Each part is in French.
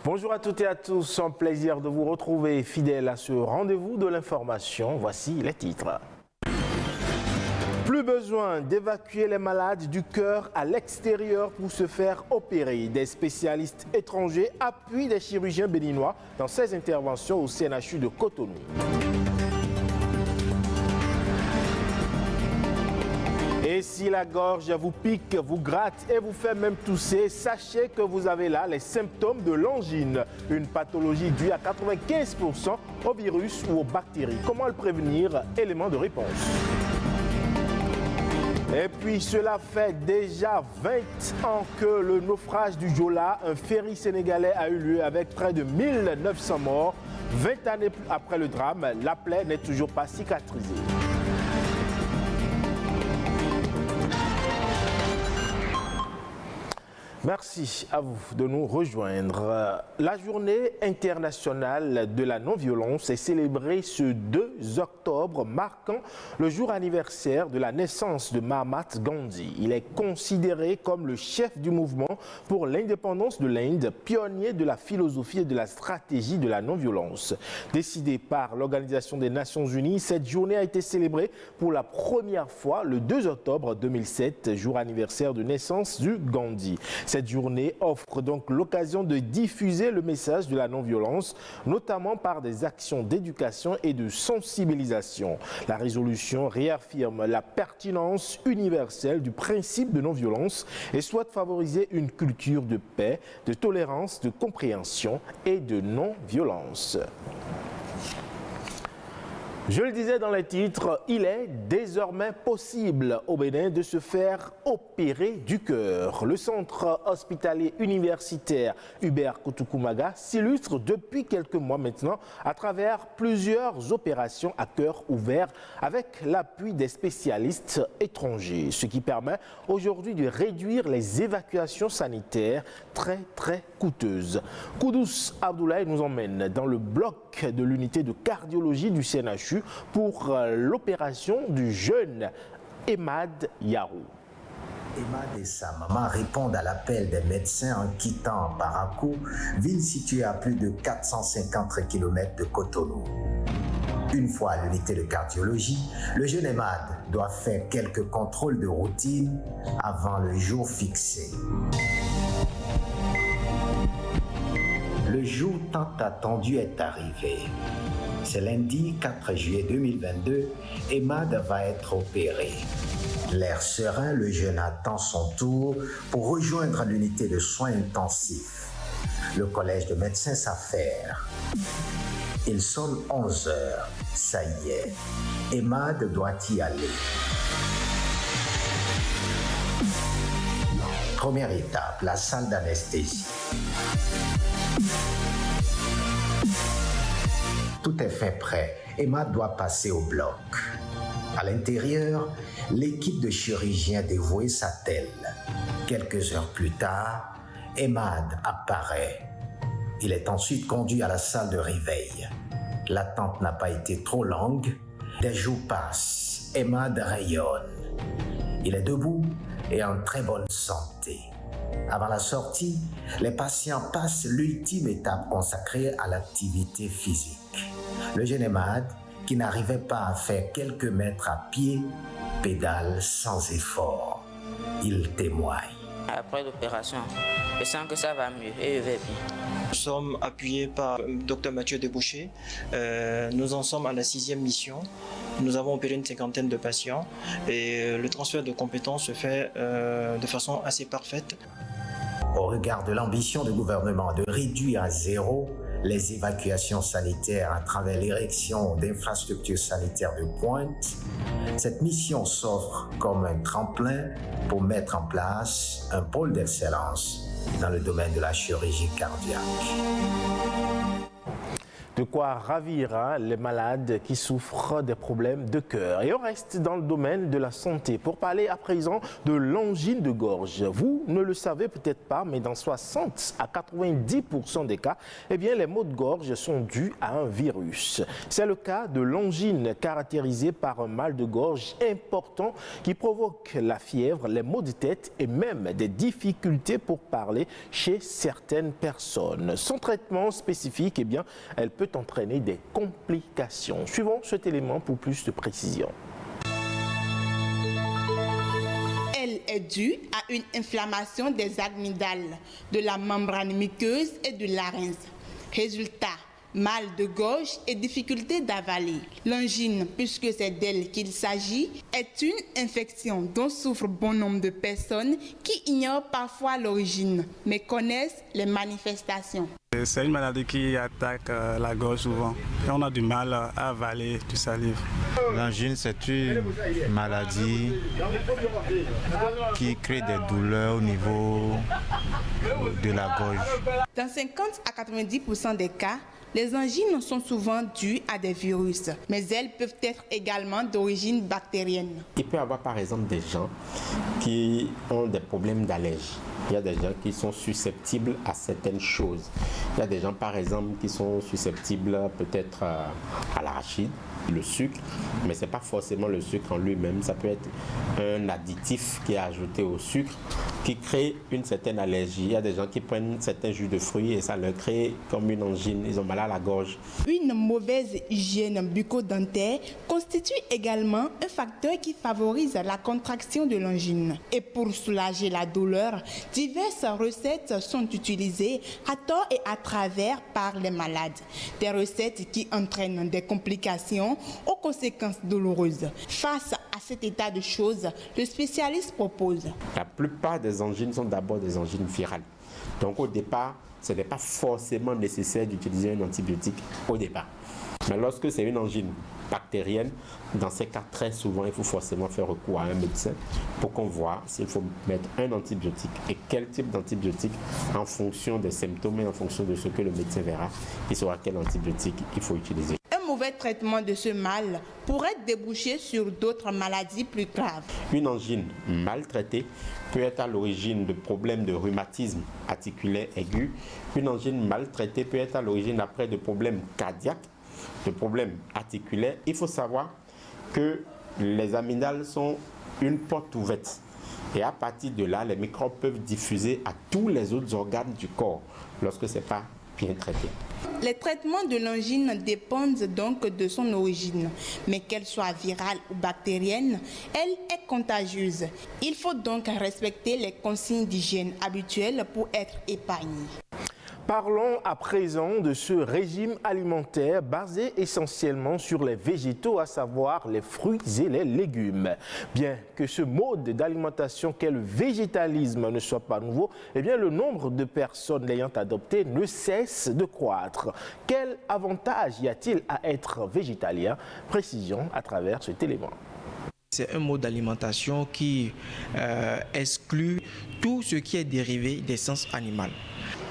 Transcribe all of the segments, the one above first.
Bonjour à toutes et à tous, un plaisir de vous retrouver fidèles à ce rendez-vous de l'information. Voici les titres. Plus besoin d'évacuer les malades du cœur à l'extérieur pour se faire opérer. Des spécialistes étrangers appuient des chirurgiens béninois dans ces interventions au CNHU de Cotonou. Et si la gorge vous pique, vous gratte et vous fait même tousser, sachez que vous avez là les symptômes de l'angine, une pathologie due à 95% au virus ou aux bactéries. Comment le prévenir? Élément de réponse. Et puis cela fait déjà 20 ans que le naufrage du Jola, un ferry sénégalais, a eu lieu avec près de 1900 morts. 20 années après le drame, la plaie n'est toujours pas cicatrisée. Merci à vous de nous rejoindre. La journée internationale de la non-violence est célébrée ce 2 octobre, marquant le jour anniversaire de la naissance de Mahatma Gandhi. Il est considéré comme le chef du mouvement pour l'indépendance de l'Inde, pionnier de la philosophie et de la stratégie de la non-violence. Décidée par l'Organisation des Nations Unies, cette journée a été célébrée pour la première fois le 2 octobre 2007, jour anniversaire de naissance du Gandhi. Cette journée offre donc l'occasion de diffuser le message de la non-violence, notamment par des actions d'éducation et de sensibilisation. La résolution réaffirme la pertinence universelle du principe de non-violence et souhaite favoriser une culture de paix, de tolérance, de compréhension et de non-violence. Je le disais dans les titres, il est désormais possible au Bénin de se faire opérer du cœur. Le centre hospitalier universitaire Hubert Koutoukoumaga s'illustre depuis quelques mois maintenant à travers plusieurs opérations à cœur ouvert avec l'appui des spécialistes étrangers, ce qui permet aujourd'hui de réduire les évacuations sanitaires très coûteuses. Koudous Abdoulaye nous emmène dans le bloc de l'unité de cardiologie du CNHU pour l'opération du jeune Emad Yarou. Emad et sa maman répondent à l'appel des médecins en quittant Barakou, ville située à plus de 450 km de Cotonou. Une fois à l'unité de cardiologie, le jeune Emad doit faire quelques contrôles de routine avant le jour fixé. Le jour tant attendu est arrivé. C'est lundi 4 juillet 2022, Emad va être opéré. L'air serein, le jeune attend son tour pour rejoindre l'unité de soins intensifs. Le collège de médecins s'affaire. Il sonne 11 heures. Ça y est, Emad doit y aller. Première étape, la salle d'anesthésie. Tout est fait prêt. Emad doit passer au bloc. À l'intérieur, l'équipe de chirurgiens dévoués s'attelle. Quelques heures plus tard, Emad apparaît. Il est ensuite conduit à la salle de réveil. L'attente n'a pas été trop longue. Des jours passent. Emad rayonne. Il est debout et en très bonne santé. Avant la sortie, les patients passent l'ultime étape consacrée à l'activité physique. Le jeune Emad, qui n'arrivait pas à faire quelques mètres à pied, pédale sans effort. Il témoigne. Après l'opération, je sens que ça va mieux et je vais bien. Nous sommes appuyés par Dr Mathieu Debouché. Nous en sommes à la 6e mission. Nous avons opéré une 50aine de patients et le transfert de compétences se fait de façon assez parfaite. Au regard de l'ambition du gouvernement de réduire à zéro les évacuations sanitaires à travers l'érection d'infrastructures sanitaires de pointe, cette mission s'offre comme un tremplin pour mettre en place un pôle d'excellence dans le domaine de la chirurgie cardiaque. De quoi ravir les malades qui souffrent des problèmes de cœur. Et on reste dans le domaine de la santé pour parler à présent de l'angine de gorge. Vous ne le savez peut-être pas, mais dans 60 à 90% des cas, eh bien, les maux de gorge sont dus à un virus. C'est le cas de l'angine caractérisée par un mal de gorge important qui provoque la fièvre, les maux de tête et même des difficultés pour parler chez certaines personnes. Sans traitement spécifique, eh bien, elle peut entraîner des complications. Suivons cet élément pour plus de précision. Elle est due à une inflammation des amygdales, de la membrane muqueuse et du larynx. Résultat, mal de gorge et difficulté d'avaler. L'angine, puisque c'est d'elle qu'il s'agit, est une infection dont souffrent bon nombre de personnes qui ignorent parfois l'origine, mais connaissent les manifestations. C'est une maladie qui attaque la gorge souvent et on a du mal à avaler du salive. L'angine, c'est une maladie qui crée des douleurs au niveau de la gorge. Dans 50 à 90% des cas, les angines sont souvent dues à des virus, mais elles peuvent être également d'origine bactérienne. Il peut y avoir par exemple des gens qui ont des problèmes d'allergie. Il y a des gens qui sont susceptibles à certaines choses. Il y a des gens par exemple qui sont susceptibles peut-être à l'arachide, le sucre, mais ce n'est pas forcément le sucre en lui-même. Ça peut être un additif qui est ajouté au sucre qui crée une certaine allergie. Il y a des gens qui prennent certains jus de fruits et ça leur crée comme une angine. Ils ont mal à la gorge. Une mauvaise hygiène bucco-dentaire constitue également un facteur qui favorise la contraction de l'angine. Et pour soulager la douleur, diverses recettes sont utilisées à tort et à travers par les malades. Des recettes qui entraînent des complications aux conséquences douloureuses. Face à cet état de choses, le spécialiste propose. La plupart des angines sont d'abord des angines virales. Donc au départ, ce n'est pas forcément nécessaire d'utiliser un antibiotique au départ. Mais lorsque c'est une angine bactérienne, dans ces cas, très souvent, il faut forcément faire recours à un médecin pour qu'on voit s'il faut mettre un antibiotique et quel type d'antibiotique en fonction des symptômes et en fonction de ce que le médecin verra, il saura quel antibiotique il faut utiliser. Un mauvais traitement de ce mal pourrait déboucher sur d'autres maladies plus graves. Une angine mal traitée peut être à l'origine de problèmes de rhumatisme articulaire aigu. Une angine mal traitée peut être à l'origine après de problèmes cardiaques, de problèmes articulaires. Il faut savoir que les amygdales sont une porte ouverte. Et à partir de là, les microbes peuvent diffuser à tous les autres organes du corps lorsque ce n'est pas bien traité. Les traitements de l'angine dépendent donc de son origine, mais qu'elle soit virale ou bactérienne, elle est contagieuse. Il faut donc respecter les consignes d'hygiène habituelles pour être épargné. Parlons à présent de ce régime alimentaire basé essentiellement sur les végétaux, à savoir les fruits et les légumes. Bien que ce mode d'alimentation qu'est le végétalisme ne soit pas nouveau, eh bien le nombre de personnes l'ayant adopté ne cesse de croître. Quel avantage y a-t-il à être végétalien? Précision à travers cet élément. C'est un mode d'alimentation qui exclut tout ce qui est dérivé d'essence animale.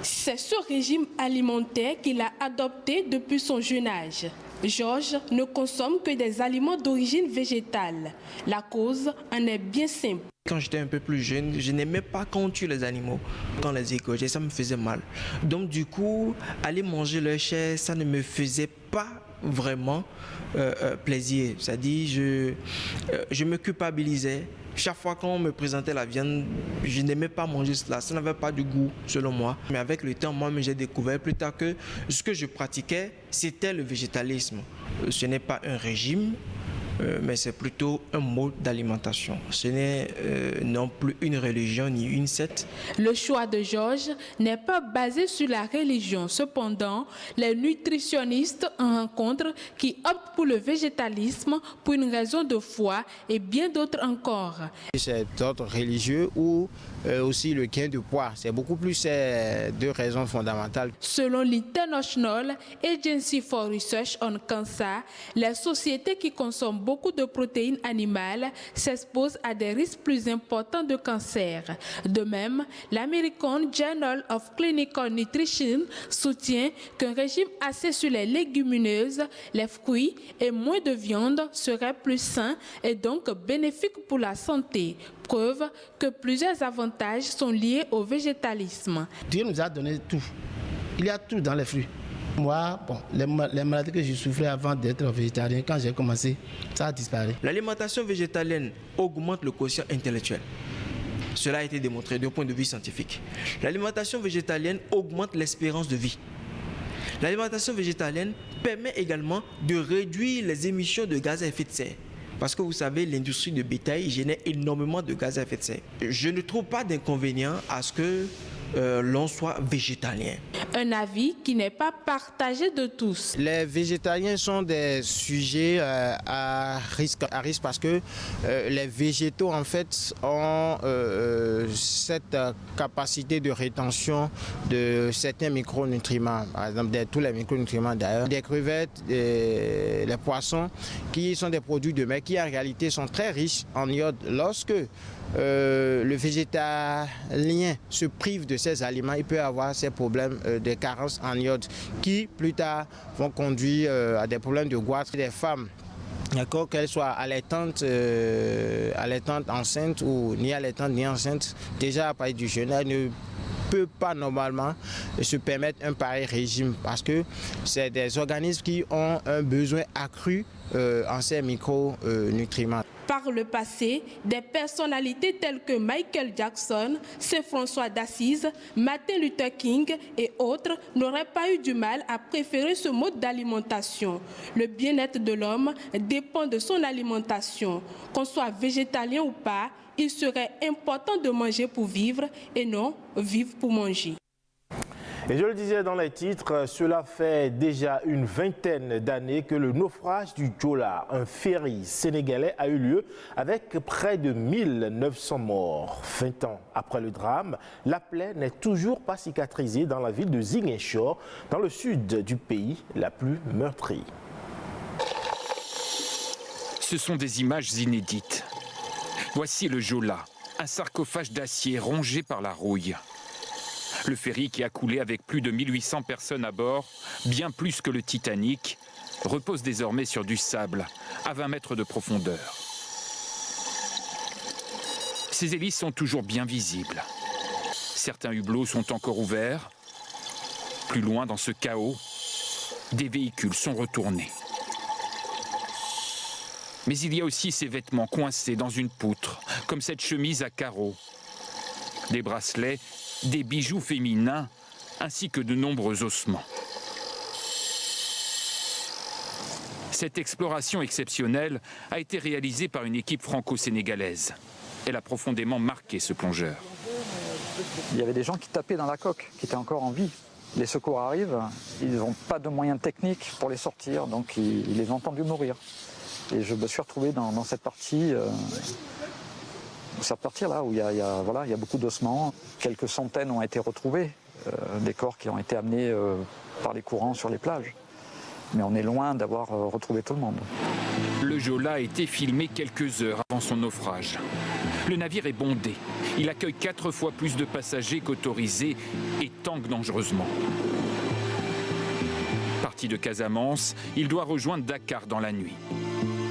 C'est ce régime alimentaire qu'il a adopté depuis son jeune âge. Georges ne consomme que des aliments d'origine végétale. La cause en est bien simple. Quand j'étais un peu plus jeune, je n'aimais pas quand on tue les animaux, quand on les égorgeait, ça me faisait mal. Donc du coup, aller manger leur chair, ça ne me faisait pas vraiment plaisir. C'est-à-dire, je me culpabilisais. Chaque fois qu'on me présentait la viande, je n'aimais pas manger cela. Ça n'avait pas de goût, selon moi. Mais avec le temps, moi, j'ai découvert plus tard que ce que je pratiquais, c'était le végétalisme. Ce n'est pas un régime, mais c'est plutôt un mode d'alimentation. Ce n'est non plus une religion ni une secte. Le choix de Georges n'est pas basé sur la religion. Cependant, les nutritionnistes en rencontrent qui optent pour le végétalisme pour une raison de foi et bien d'autres encore. C'est d'autres religieux ou aussi le gain de poids. C'est beaucoup plus deux raisons fondamentales. Selon l'International Agency for Research on Cancer, les sociétés qui consomment beaucoup de protéines animales s'exposent à des risques plus importants de cancer. De même, l'American Journal of Clinical Nutrition soutient qu'un régime axé sur les légumineuses, les fruits et moins de viande serait plus sain et donc bénéfique pour la santé. Preuve que plusieurs avantages sont liés au végétalisme. Dieu nous a donné tout. Il y a tout dans les fruits. Moi, les maladies que je souffrais avant d'être végétarien, quand j'ai commencé, ça a disparu. L'alimentation végétalienne augmente le quotient intellectuel. Cela a été démontré d'un point de vue scientifique. L'alimentation végétalienne augmente l'espérance de vie. L'alimentation végétalienne permet également de réduire les émissions de gaz à effet de serre. Parce que vous savez, l'industrie de bétail génère énormément de gaz à effet de serre. Je ne trouve pas d'inconvénient à ce que l'on soit végétalien. Un avis qui n'est pas partagé de tous. Les végétaliens sont des sujets à risque parce que les végétaux en fait ont cette capacité de rétention de certains micronutriments, par exemple tous les micronutriments d'ailleurs, des crevettes, les poissons qui sont des produits de mer qui en réalité sont très riches en iode. Lorsque le végétalien se prive de ces aliments, il peut avoir ces problèmes de carence en iode qui plus tard vont conduire à des problèmes de goitre des femmes. D'accord, qu'elles soient allaitantes, enceintes ou ni allaitantes ni enceintes, déjà à partir du jeûne, elles ne peut pas normalement se permettre un pareil régime parce que c'est des organismes qui ont un besoin accru en ces micronutriments. Par le passé, des personnalités telles que Michael Jackson, Saint François d'Assise, Martin Luther King et autres n'auraient pas eu du mal à préférer ce mode d'alimentation. Le bien-être de l'homme dépend de son alimentation. Qu'on soit végétalien ou pas, il serait important de manger pour vivre et non vivre pour manger. Et je le disais dans les titres, cela fait déjà une vingtaine d'années que le naufrage du Joola, un ferry sénégalais, a eu lieu avec près de 1900 morts. 20 ans après le drame, la plaie n'est toujours pas cicatrisée dans la ville de Ziguinchor, dans le sud du pays, la plus meurtrie. Ce sont des images inédites. Voici le Joola, un sarcophage d'acier rongé par la rouille. Le ferry qui a coulé avec plus de 1800 personnes à bord, bien plus que le Titanic, repose désormais sur du sable, à 20 mètres de profondeur. Ses hélices sont toujours bien visibles. Certains hublots sont encore ouverts. Plus loin dans ce chaos, des véhicules sont retournés. Mais il y a aussi ces vêtements coincés dans une poutre, comme cette chemise à carreaux. Des bracelets, des bijoux féminins, ainsi que de nombreux ossements. Cette exploration exceptionnelle a été réalisée par une équipe franco-sénégalaise. Elle a profondément marqué ce plongeur. Il y avait des gens qui tapaient dans la coque, qui étaient encore en vie. Les secours arrivent, ils n'ont pas de moyens techniques pour les sortir, donc ils les ont entendus mourir. Et je me suis retrouvé dans cette partie... Cette partie-là où il y a beaucoup d'ossements, quelques centaines ont été retrouvés, des corps qui ont été amenés par les courants sur les plages. Mais on est loin d'avoir retrouvé tout le monde. Le Joola a été filmé quelques heures avant son naufrage. Le navire est bondé. Il accueille 4 fois plus de passagers qu'autorisé et tangue dangereusement. Parti de Casamance, il doit rejoindre Dakar dans la nuit.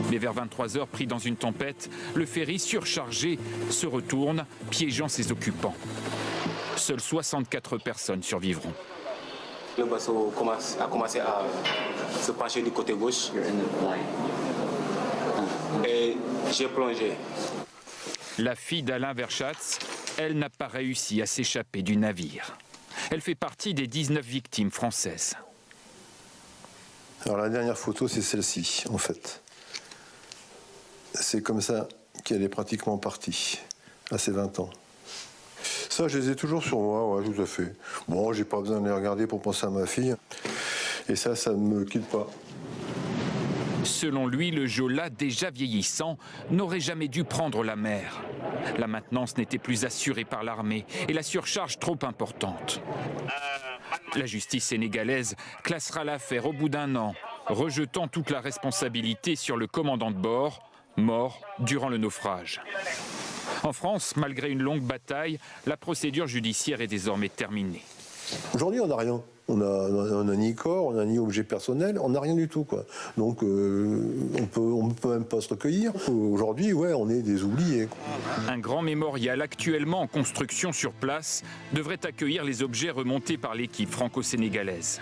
Mais vers 23 h, pris dans une tempête, le ferry surchargé se retourne, piégeant ses occupants. Seules 64 personnes survivront. Le bateau a commencé à se pencher du côté gauche et j'ai plongé. La fille d'Alain Verschatz, elle n'a pas réussi à s'échapper du navire. Elle fait partie des 19 victimes françaises. Alors la dernière photo, c'est celle-ci, en fait. C'est comme ça qu'elle est pratiquement partie, à ses 20 ans. Ça, je les ai toujours sur moi, ouais, tout à fait. Bon, j'ai pas besoin de les regarder pour penser à ma fille. Et ça ne me quitte pas. Selon lui, le Joola, déjà vieillissant, n'aurait jamais dû prendre la mer. La maintenance n'était plus assurée par l'armée et la surcharge trop importante. La justice sénégalaise classera l'affaire au bout d'1 an rejetant toute la responsabilité sur le commandant de bord, mort durant le naufrage. En France, malgré une longue bataille, la procédure judiciaire est désormais terminée. Aujourd'hui, on n'a rien. On n'a ni corps, on n'a ni objet personnel, on n'a rien du tout, quoi. Donc on ne peut même pas se recueillir. Aujourd'hui, ouais, on est des oubliés. Un grand mémorial actuellement en construction sur place devrait accueillir les objets remontés par l'équipe franco-sénégalaise.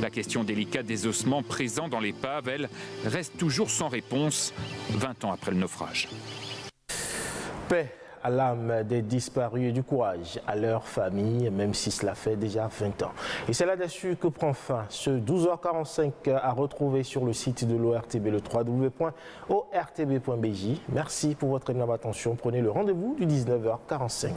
La question délicate des ossements présents dans l'épave, elle, reste toujours sans réponse 20 ans après le naufrage. Paix à l'âme des disparus et du courage à leur famille, même si cela fait déjà 20 ans. Et c'est là-dessus que prend fin ce 12h45 à retrouver sur le site de l'ORTB, le www.ortb.bj. Merci pour votre énorme attention. Prenez le rendez-vous du 19h45.